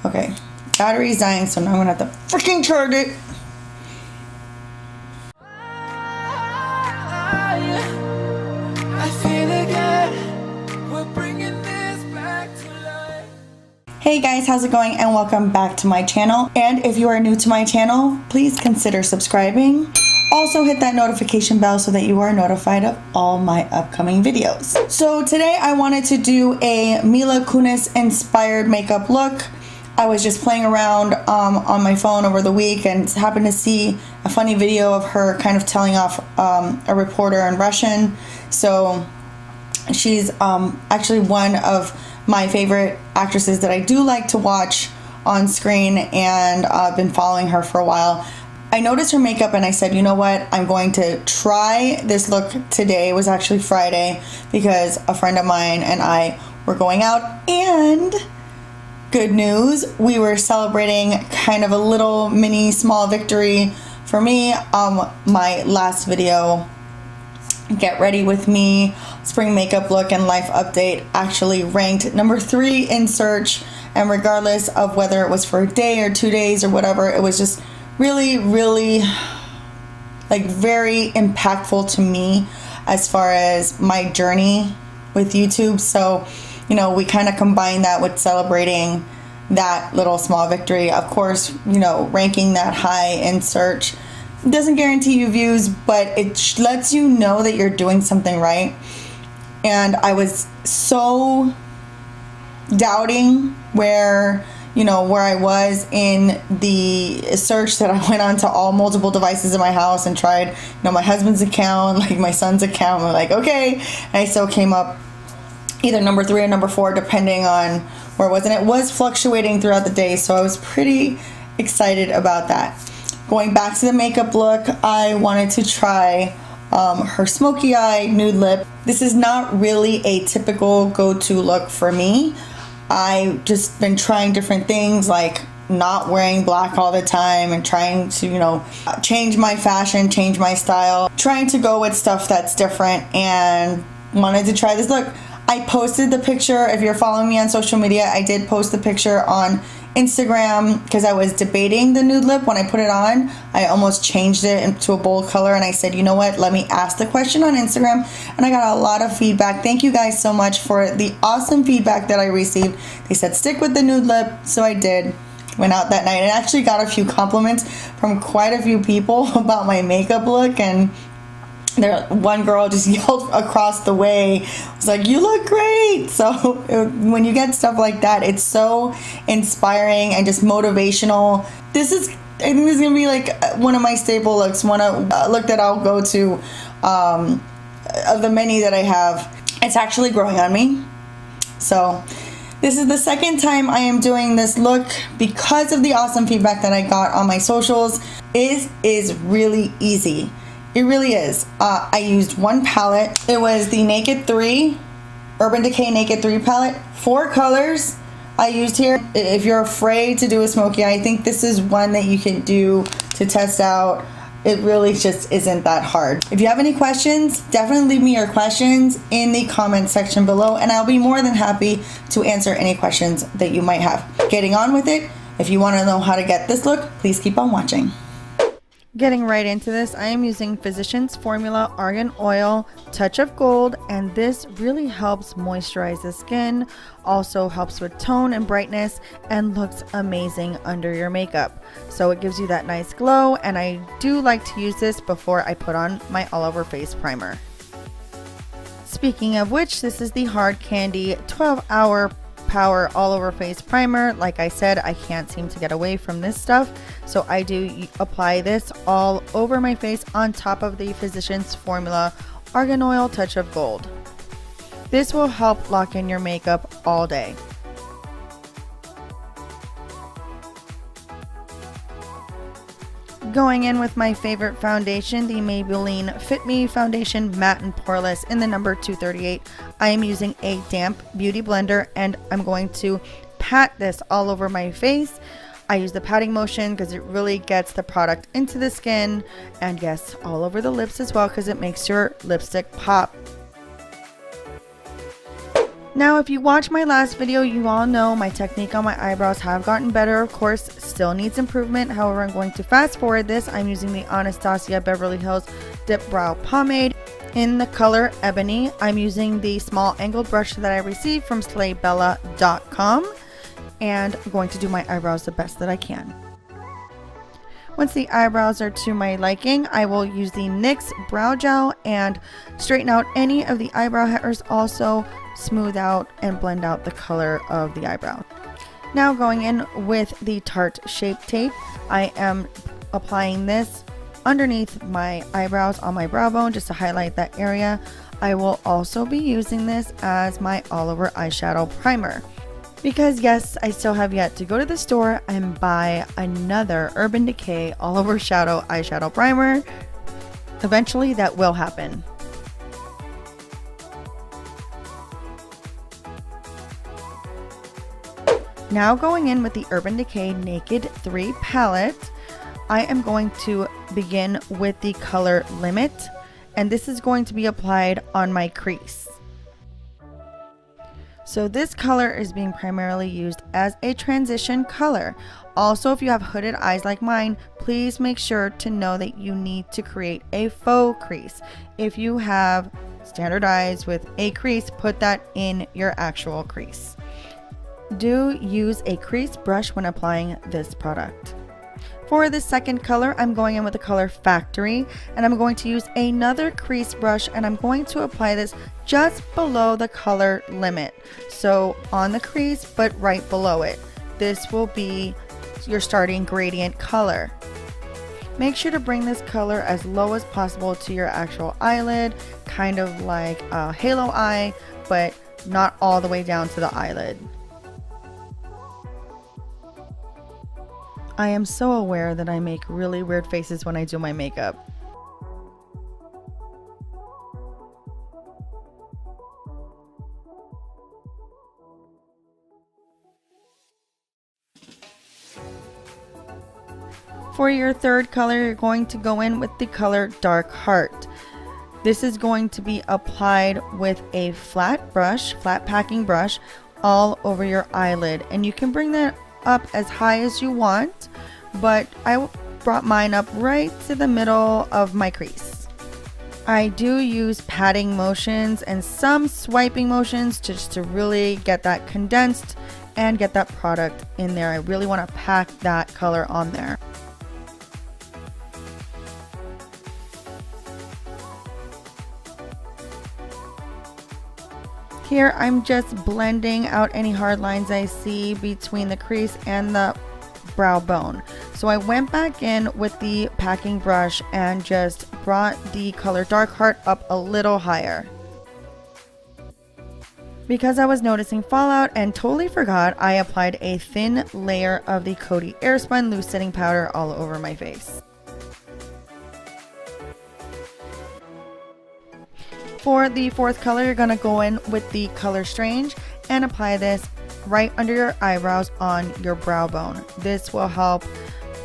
Okay, battery's dying, so now I'm gonna have to freaking charge it. Hey guys, how's it going, and welcome back to my channel. And if you are new to my channel, please consider subscribing. Also hit that notification bell so that you are notified of all my upcoming videos. So today I wanted to do a Mila Kunis inspired makeup look. I was just playing around on my phone over the week and happened to see a funny video of her kind of telling off a reporter in Russian. So she's actually one of my favorite actresses that I do like to watch on screen, and I've been following her for a while. I noticed her makeup and I said, you know what, I'm going to try this look today. It was actually Friday because a friend of mine and I were going out, and good news, we were celebrating kind of a little mini small victory for me. My last video, Get Ready With Me spring makeup look and life update, actually ranked number 3 in search, and regardless of whether it was for a day or 2 days or whatever, it was just really like very impactful to me as far as my journey with YouTube. So, you know, we kind of combine that with celebrating that little small victory. Of course, you know, ranking that high in search doesn't guarantee you views, but it lets you know that you're doing something right. And I was so doubting where I was in the search that I went on to all multiple devices in my house and tried, my husband's account, like my son's account. I'm like, okay. And I still came up either number 3 or number 4, depending on where it was. And it was fluctuating throughout the day, so I was pretty excited about that. Going back to the makeup look, I wanted to try her smoky eye nude lip. This is not really a typical go-to look for me. I just been trying different things, like not wearing black all the time and trying to, change my fashion, change my style, trying to go with stuff that's different, and wanted to try this look. I posted the picture. If you're following me on social media, I did post the picture on Instagram because I was debating the nude lip. When I put it on, I almost changed it into a bold color, and I said, you know what, let me ask the question on Instagram, and I got a lot of feedback. Thank you guys so much for the awesome feedback that I received. They said stick with the nude lip, so I did. Went out that night and actually got a few compliments from quite a few people about my makeup look, and one girl just yelled across the way, was like, you look great. So when you get stuff like that, it's so inspiring and just motivational. I think this is gonna be like one of my staple looks, look that I'll go to of the many that I have. It's actually growing on me. So this is the second time I am doing this look because of the awesome feedback that I got on my socials. It is really easy. It really is. I used one palette. It was the Naked 3, Urban Decay Naked 3 palette. 4 colors I used here. If you're afraid to do a smoky eye, I think this is one that you can do to test out. It really just isn't that hard. If you have any questions, definitely leave me your questions in the comment section below, and I'll be more than happy to answer any questions that you might have. Getting on with it, if you want to know how to get this look, please keep on watching. Getting right into this, I am using Physicians Formula Argan Oil Touch of Gold, and this really helps moisturize the skin, also helps with tone and brightness, and looks amazing under your makeup. So it gives you that nice glow, and I do like to use this before I put on my all over face primer. Speaking of which, this is the Hard Candy 12-hour Power all over face primer. Like I said, I can't seem to get away from this stuff, so I do apply this all over my face on top of the Physicians Formula Argan Oil Touch of Gold. This will help lock in your makeup all day. Going in with my favorite foundation, the Maybelline Fit Me Foundation Matte and Poreless in the number 238. I am using a damp beauty blender, and I'm going to pat this all over my face. I use the patting motion because it really gets the product into the skin, and yes, all over the lips as well because it makes your lipstick pop. Now, if you watched my last video, you all know my technique on my eyebrows have gotten better. Of course, still needs improvement. However, I'm going to fast forward this. I'm using the Anastasia Beverly Hills DipBrow Pomade in the color Ebony. I'm using the small angled brush that I received from slaybella.com, and I'm going to do my eyebrows the best that I can. Once the eyebrows are to my liking, I will use the NYX brow gel and straighten out any of the eyebrow hairs, also smooth out and blend out the color of the eyebrow. Now going in with the Tarte Shape Tape, I am applying this underneath my eyebrows on my brow bone just to highlight that area. I will also be using this as my all over eyeshadow primer. Because yes, I still have yet to go to the store and buy another Urban Decay all over shadow eyeshadow primer. Eventually that will happen. Now going in with the Urban Decay Naked 3 palette, I am going to begin with the color Limit, and this is going to be applied on my crease. So this color is being primarily used as a transition color. Also, if you have hooded eyes like mine, please make sure to know that you need to create a faux crease. If you have standard eyes with a crease, put that in your actual crease. Do use a crease brush when applying this product. For the second color, I'm going in with the color Factory, and I'm going to use another crease brush, and I'm going to apply this just below the color Limit. So on the crease, but right below it. This will be your starting gradient color. Make sure to bring this color as low as possible to your actual eyelid, kind of like a halo eye, but not all the way down to the eyelid. I am so aware that I make really weird faces when I do my makeup. For your third color, you're going to go in with the color Dark Heart. This is going to be applied with a flat brush, flat packing brush, all over your eyelid, and you can bring that up as high as you want, but I brought mine up right to the middle of my crease. I do use patting motions and some swiping motions just to really get that condensed and get that product in there. I really want to pack that color on there. Here I'm just blending out any hard lines I see between the crease and the brow bone. So I went back in with the packing brush and just brought the color Dark Heart up a little higher. Because I was noticing fallout and totally forgot, I applied a thin layer of the Coty AirSpun loose setting powder all over my face. For the fourth color, you're going to go in with the color Strange and apply this right under your eyebrows on your brow bone. This will help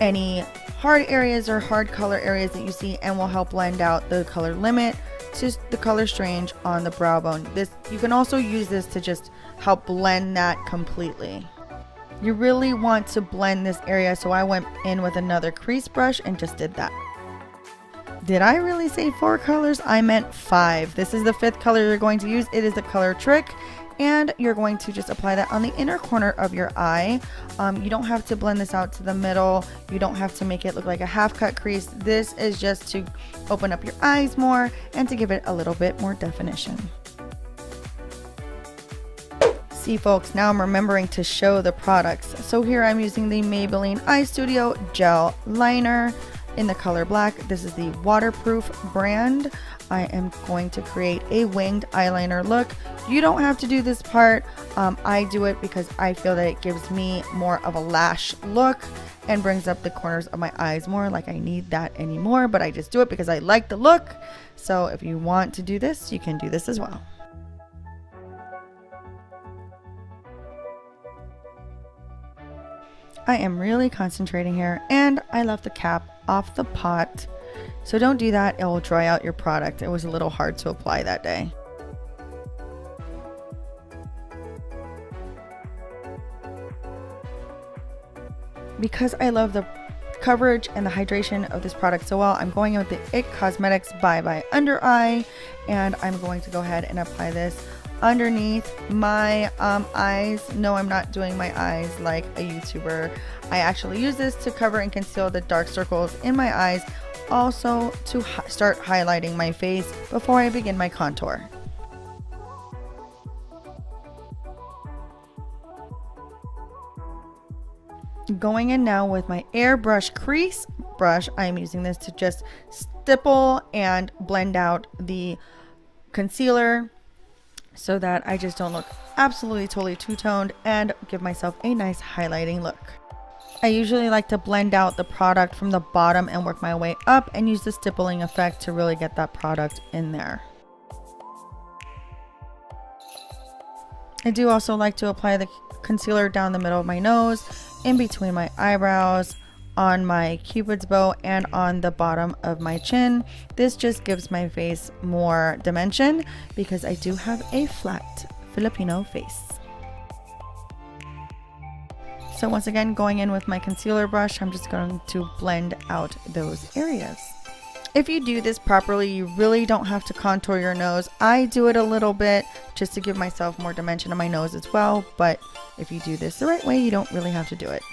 any hard areas or hard color areas that you see, and will help blend out the color Limit to the color Strange on the brow bone. You can also use this to just help blend that completely. You really want to blend this area, so I went in with another crease brush and just did that. Did I really say 4 colors? I meant 5. This is the 5th color you're going to use. It is the color Trick, and you're going to just apply that on the inner corner of your eye. You don't have to blend this out to the middle. You don't have to make it look like a half cut crease. This is just to open up your eyes more and to give it a little bit more definition. See folks, now I'm remembering to show the products. So here I'm using the Maybelline Eye Studio Gel Liner in the color Black. This is the waterproof brand. I am going to create a winged eyeliner look. You don't have to do this part. I do it because I feel that it gives me more of a lash look and brings up the corners of my eyes more. Like I need that anymore, but I just do it because I like the look. So if you want to do this, you can do this as well. I am really concentrating here, and I left the cap off the pot, so don't do that. It will dry out your product. It was a little hard to apply that day. because I love the coverage and the hydration of this product so well, I'm going in with the It Cosmetics by Undereye, and I'm going to go ahead and apply this underneath my eyes. No, I'm not doing my eyes like a YouTuber. I actually use this to cover and conceal the dark circles in my eyes, also to start highlighting my face before I begin my contour. Going in now with my airbrush crease brush, I'm using this to just stipple and blend out the concealer so that I just don't look absolutely totally two-toned and give myself a nice highlighting look. I usually like to blend out the product from the bottom and work my way up and use the stippling effect to really get that product in there. I do also like to apply the concealer down the middle of my nose, in between my eyebrows, on my cupid's bow, and on the bottom of my chin. This just gives my face more dimension because I do have a flat Filipino face. So once again, going in with my concealer brush, I'm just going to blend out those areas. If you do this properly, you really don't have to contour your nose. I do it a little bit just to give myself more dimension on my nose as well, but if you do this the right way, you don't really have to do it.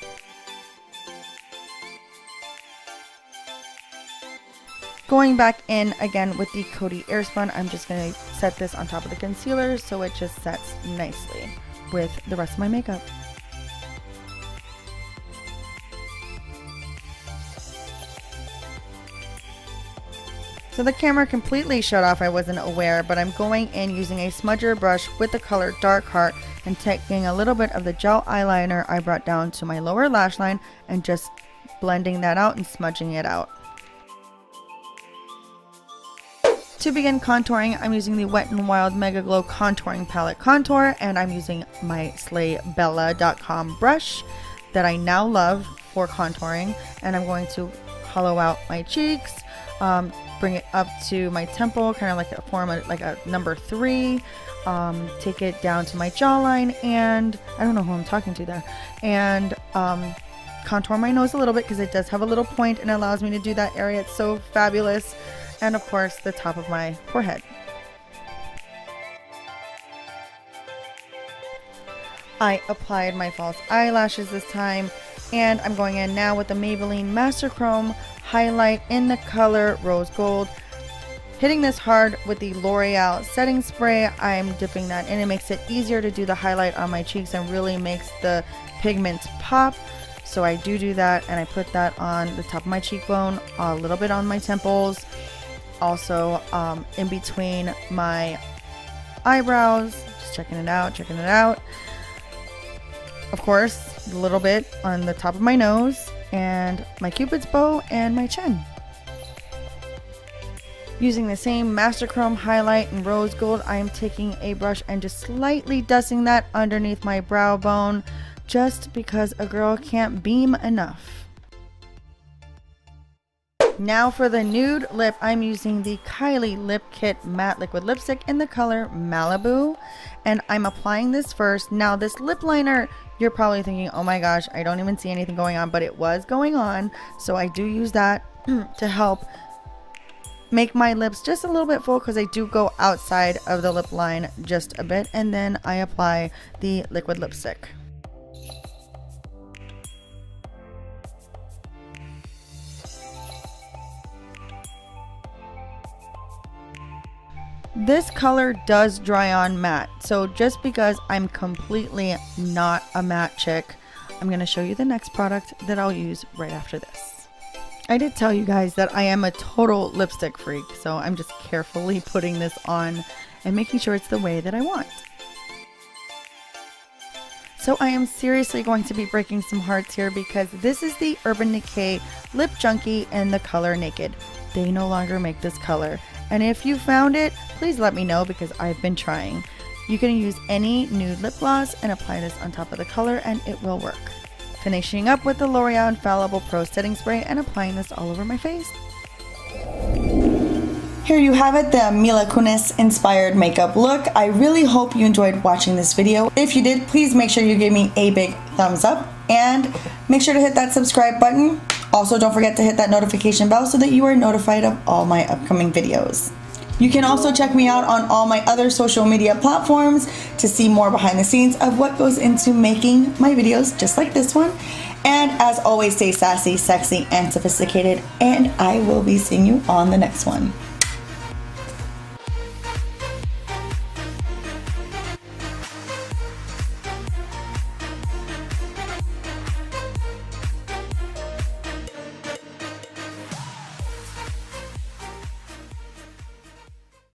Going back in again with the Coty AirSpun, I'm just going to set this on top of the concealer so it just sets nicely with the rest of my makeup. So the camera completely shut off, I wasn't aware, but I'm going in using a smudger brush with the color Dark Heart and taking a little bit of the gel eyeliner I brought down to my lower lash line and just blending that out and smudging it out. To begin contouring, I'm using the Wet n Wild MegaGlo Contouring Palette Contour, and I'm using my slaybella.com brush that I now love for contouring, and I'm going to hollow out my cheeks, bring it up to my temple, kind of like a form of like a number 3, take it down to my jawline, and I don't know who I'm talking to there, and contour my nose a little bit because it does have a little point and allows me to do that area. It's so fabulous. And of course the top of my forehead. I applied my false eyelashes this time, and I'm going in now with the Maybelline Master Chrome highlight in the color Rose Gold. Hitting this hard with the L'Oreal setting spray. I'm dipping that in. It makes it easier to do the highlight on my cheeks and really makes the pigments pop. So I do that, and I put that on the top of my cheekbone, a little bit on my temples, also in between my eyebrows, just checking it out. Of course, a little bit on the top of my nose and my cupid's bow and my chin. Using the same Master Chrome highlight in Rose Gold, I am taking a brush and just slightly dusting that underneath my brow bone, just because a girl can't beam enough. Now for the nude lip, I'm using the Kylie Lip Kit Matte Liquid Lipstick in the color Malibu, and I'm applying this first. Now this lip liner, you're probably thinking, oh my gosh, I don't even see anything going on, but it was going on, so I do use that to help make my lips just a little bit full, because I do go outside of the lip line just a bit, and then I apply the liquid lipstick. This color does dry on matte, so just because I'm completely not a matte chick, I'm going to show you the next product that I'll use right after this. I did tell you guys that I am a total lipstick freak, so I'm just carefully putting this on and making sure it's the way that I want. So I am seriously going to be breaking some hearts here, because this is the Urban Decay Lip Junkie in the color Naked. They no longer make this color. And if you found it, please let me know, because I've been trying. You can use any nude lip gloss and apply this on top of the color and it will work. Finishing up with the L'Oreal Infallible Pro Setting Spray and applying this all over my face. Here you have it, the Mila Kunis inspired makeup look. I really hope you enjoyed watching this video. If you did, please make sure you give me a big thumbs up And make sure to hit that subscribe button. Also, don't forget to hit that notification bell so that you are notified of all my upcoming videos. You can also check me out on all my other social media platforms to see more behind the scenes of what goes into making my videos just like this one. And as always, stay sassy, sexy, and sophisticated, and I will be seeing you on the next one.